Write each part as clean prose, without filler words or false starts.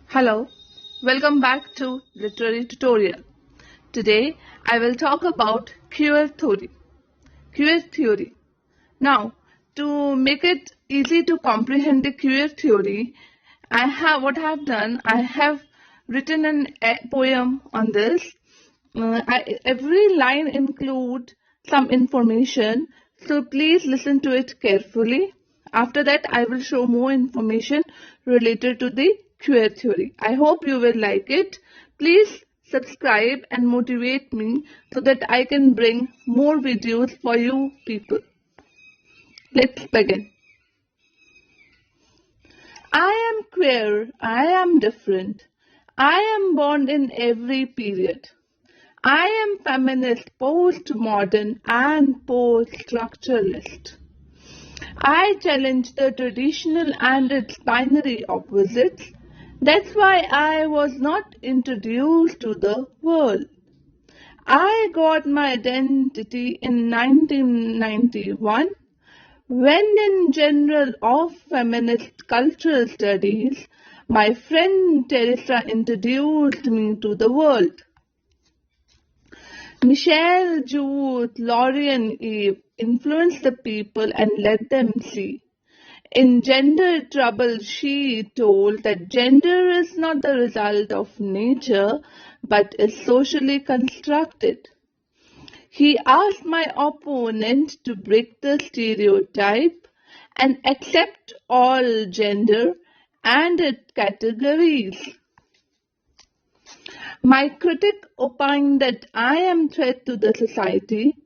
Hello, welcome back to Literary Tutorial. Today I will talk about queer theory. Queer theory. Now, to make it easy to comprehend the queer theory, I have done. I have written a poem on this. Every line includes some information, so please listen to it carefully. After that, I will show more information related to the queer theory. I hope you will like it. Please subscribe and motivate me so that I can bring more videos for you people. Let's begin. I am queer. I am different. I am born in every period. I am feminist, postmodern, and post-structuralist. I challenge the traditional and its binary opposites. That's why I was not introduced to the world. I got my identity in 1991 when, in Journal of Feminist Cultural Studies, my friend Teresa introduced me to the world. Michelle, Judith, Laurie, and Eve influenced the people and let them see. In Gender Trouble, she told that gender is not the result of nature but is socially constructed. He asked my opponent to break the stereotype and accept all gender and its categories. My critic opined that I am threat to the society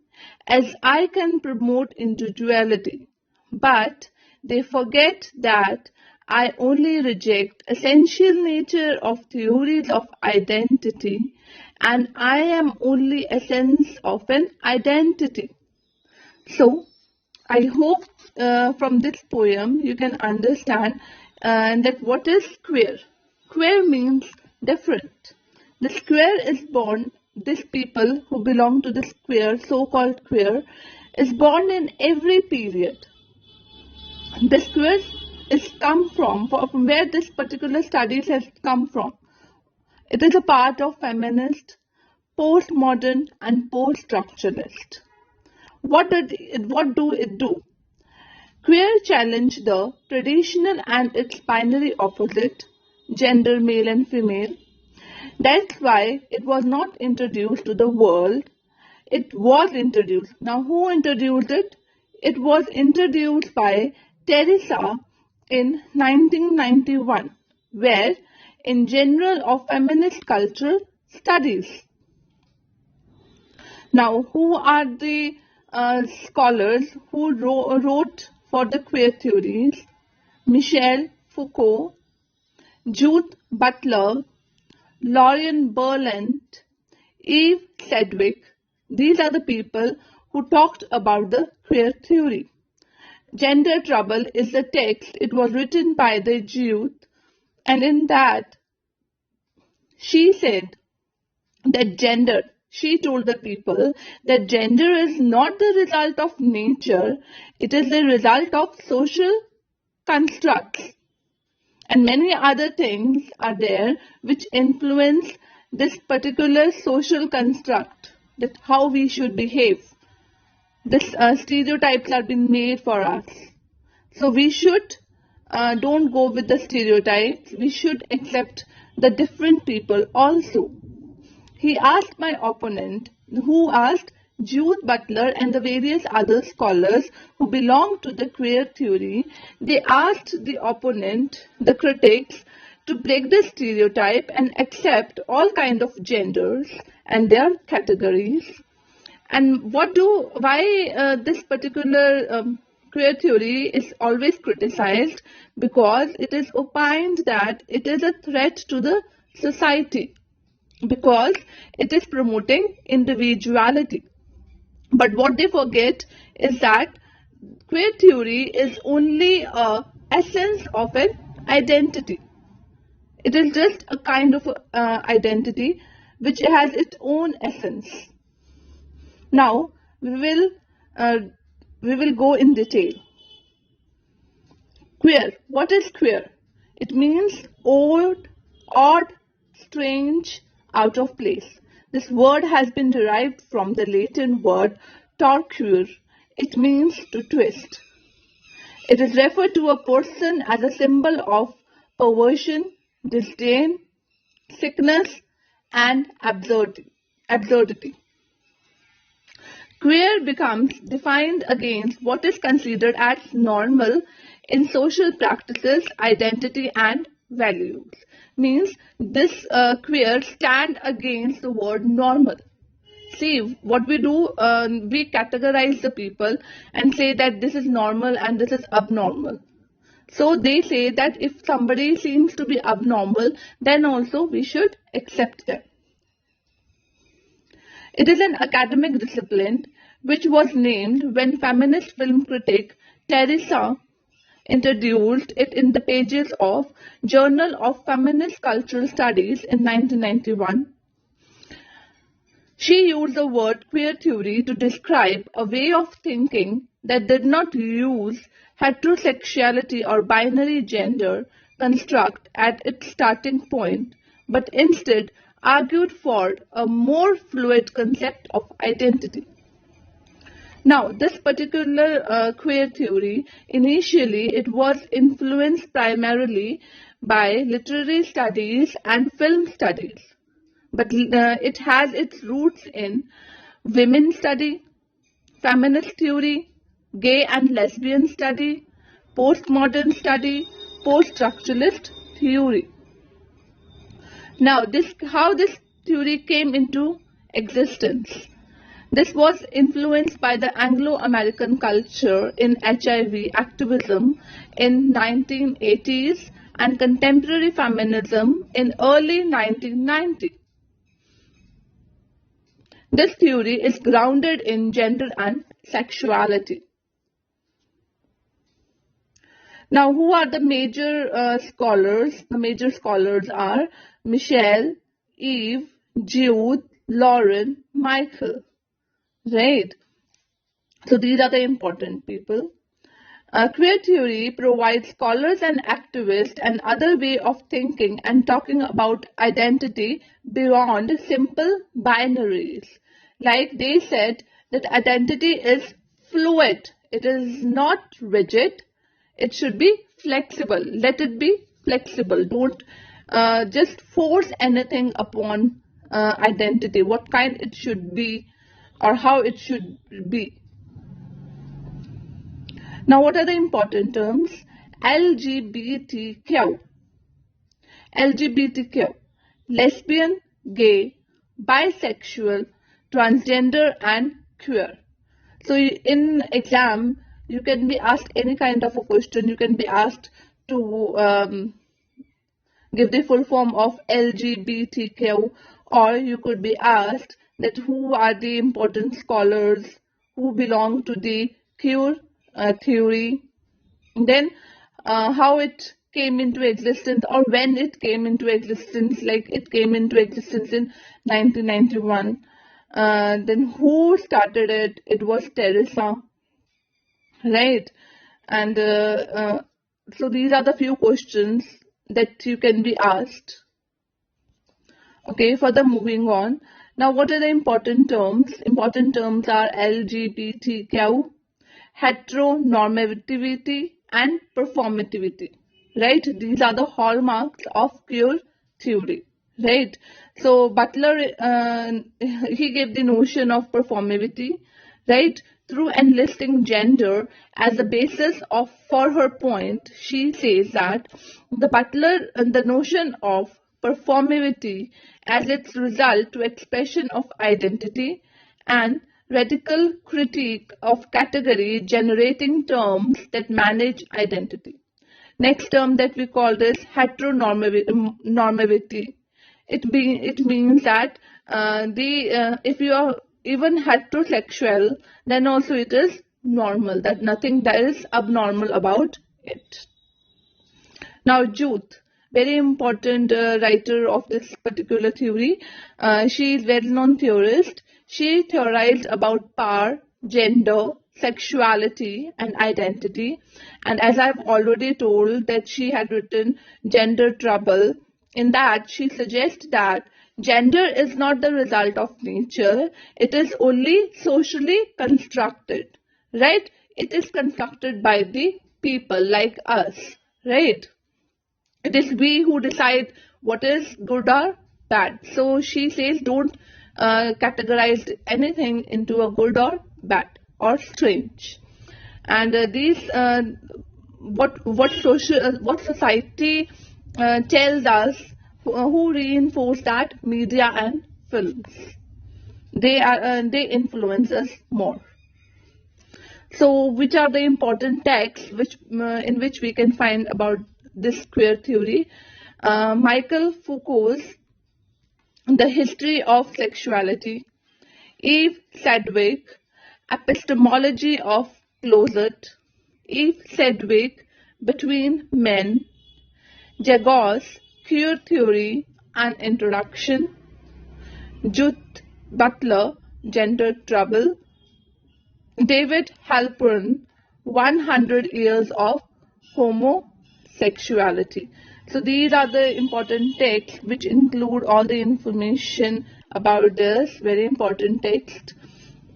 as I can promote individuality, but they forget that I only reject essential nature of theories of identity and I am only essence of an identity. So, I hope from this poem you can understand that what is queer. Queer means different. The queer is born, this people who belong to this queer, so-called queer, is born in every period. This queer is come from where this particular studies has come from. It is a part of feminist, postmodern and post-structuralist. What do it do? Queer challenge the traditional and its binary opposite, gender male and female. That's why it was not introduced to the world. It was introduced. Now, who introduced it? It was introduced by Teresa in 1991, where in Journal of Feminist Cultural Studies. Now, who are the scholars who wrote for the queer theories? Michel Foucault, Judith Butler, Lauren Berlant, Eve Sedgwick. These are the people who talked about the queer theory. Gender Trouble is the text. It was written by the Judith, and in that she said that she told the people that gender is not the result of nature, it is the result of social constructs. And many other things are there which influence this particular social construct, that how we should behave. This stereotypes are being made for us. So we should don't go with the stereotypes. We should accept the different people also. He asked my opponent, who asked Judith Butler and the various other scholars who belong to the queer theory, they asked the opponent, the critics, to break the stereotype and accept all kinds of genders and their categories. And why this particular queer theory is always criticized? Because it is opined that it is a threat to the society, because it is promoting individuality. But what they forget is that queer theory is only a essence of an identity. It is just a kind of identity which has its own essence. Now we will go in detail. Queer. What is queer? It means odd odd, strange, out of place. This word has been derived from the Latin word torquere. It means to twist. It is referred to a person as a symbol of perversion, disdain, sickness, and absurdity. Queer becomes defined against what is considered as normal in social practices, identity, and values. Means this queer stand against the word normal. See, what we do, we categorize the people and say that this is normal and this is abnormal. So they say that if somebody seems to be abnormal, then also we should accept them. It is an academic discipline which was named when feminist film critic Teresa introduced it in the pages of Journal of Feminist Cultural Studies in 1991. She used the word queer theory to describe a way of thinking that did not use heterosexuality or binary gender construct at its starting point, but instead argued for a more fluid concept of identity. Now, this particular queer theory, initially it was influenced primarily by literary studies and film studies, but it has its roots in women's study, feminist theory, gay and lesbian study, postmodern study, post-structuralist theory. Now, how this theory came into existence. This was influenced by the Anglo-American culture in HIV activism in 1980s and contemporary feminism in early 1990s. This theory is grounded in gender and sexuality. Now, who are the major scholars? The major scholars are Michelle, Eve, Jude, Lauren, Michael. Right? So these are the important people. Queer theory provides scholars and activists another way of thinking and talking about identity beyond simple binaries. Like they said that identity is fluid. It is not rigid. It should be flexible. Let it be flexible. Don't just force anything upon identity, what kind it should be or how it should be. Now, what are the important terms? LGBTQ. LGBTQ. Lesbian, gay, bisexual, transgender and queer. So in exam, you can be asked any kind of a question. You can be asked to give the full form of LGBTQ, or you could be asked that who are the important scholars who belong to the queer theory, then how it came into existence or when it came into existence, like it came into existence in 1991. Then who started it? It was Teresa, right? And so these are the few questions that you can be asked. Okay, further moving on. Now, what are the important terms? Important terms are LGBTQ, heteronormativity, and performativity, right? These are the hallmarks of queer theory, right? So Butler, he gave the notion of performativity, right? Through enlisting gender as a basis for her point, she says that the notion of performativity as its result to expression of identity and radical critique of category generating terms that manage identity. Next term that we call this heteronormativity. It means that if you are even heterosexual, then also it is normal, that nothing that is abnormal about it. Now, Judith, very important writer of this particular theory. She is well-known theorist. She theorized about power, gender, sexuality, and identity. And as I've already told that she had written Gender Trouble In that, she suggests that gender is not the result of nature, it is only socially constructed, right? It is constructed by the people like us, right? It is we who decide what is good or bad. So she says don't categorize anything into a good or bad or strange. And these what society tells us, who reinforce that media and films, they influence us more. So which are the important texts which in which we can find about this queer theory? Michael Foucault's The History of Sexuality, Eve Sedgwick, Epistemology of Closet, Eve Sedgwick, Between Men, Jagoss, Queer Theory and Introduction, Judith Butler, Gender Trouble, David Halpern, 100 Years of Homosexuality. So these are the important texts which include all the information about this very important text.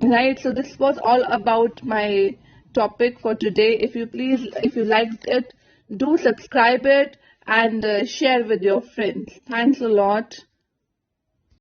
Right, so this was all about my topic for today. If you liked it, do subscribe it and share with your friends. Thanks a lot.